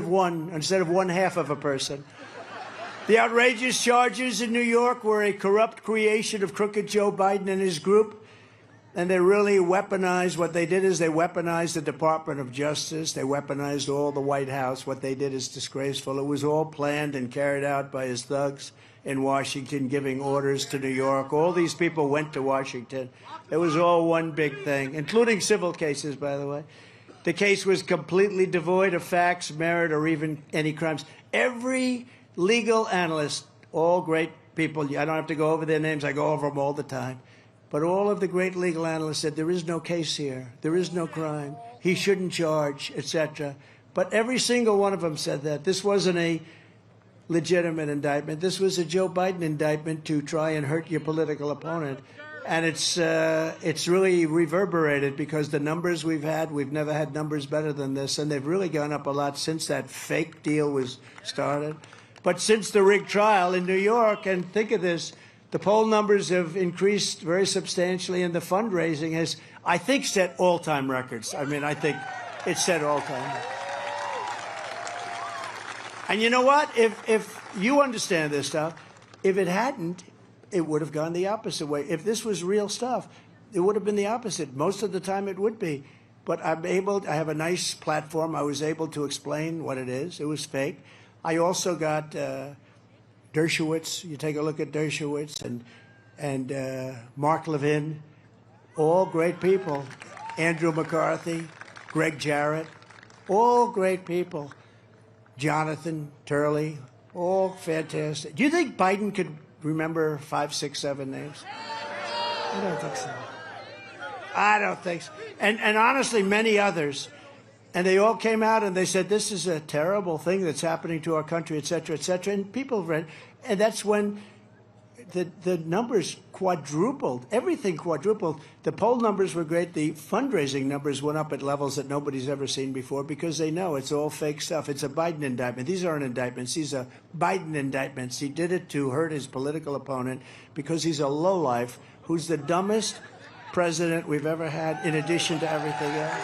one instead of one half of a person. The outrageous charges in New York were a corrupt creation of crooked Joe Biden and his group. And they really weaponized, what they did is they weaponized the Department of Justice. They weaponized all the White House. What they did is disgraceful. It was all planned and carried out by his thugs in Washington, giving orders to New York. All these people went to Washington. It was all one big thing, including civil cases, by the way. The case was completely devoid of facts, merit, or even any crimes. Every legal analyst, all great people, I don't have to go over their names, I go over them all the time. But all of the great legal analysts said there is no case here, there is no crime, he shouldn't charge, etc. But every single one of them said that. This wasn't a legitimate indictment. This was a Joe Biden indictment to try and hurt your political opponent. And it's really reverberated because the numbers we've never had numbers better than this. And they've really gone up a lot since that fake deal was started. But since the rigged trial in New York, and think of this, the poll numbers have increased very substantially, and the fundraising has, I think, set all-time records. I mean, I think it's set all-time. And you know what? If you understand this stuff, if it hadn't, it would have gone the opposite way. If this was real stuff, it would have been the opposite. Most of the time it would be. But I have a nice platform. I was able to explain what it is. It was fake. I also got Dershowitz. You take a look at Dershowitz and Mark Levin, all great people. Andrew McCarthy, Greg Jarrett, all great people. Jonathan Turley, all fantastic. Do you think Biden could remember 5, 6, 7 names? I don't think so. I don't think so. And honestly, many others. And they all came out and they said, this is a terrible thing that's happening to our country, et cetera, et cetera. And people read. And that's when the numbers quadrupled. Everything quadrupled. The poll numbers were great. The fundraising numbers went up at levels that nobody's ever seen before because they know it's all fake stuff. It's a Biden indictment. These aren't indictments. These are Biden indictments. He did it to hurt his political opponent because he's a lowlife who's the dumbest president we've ever had in addition to everything else.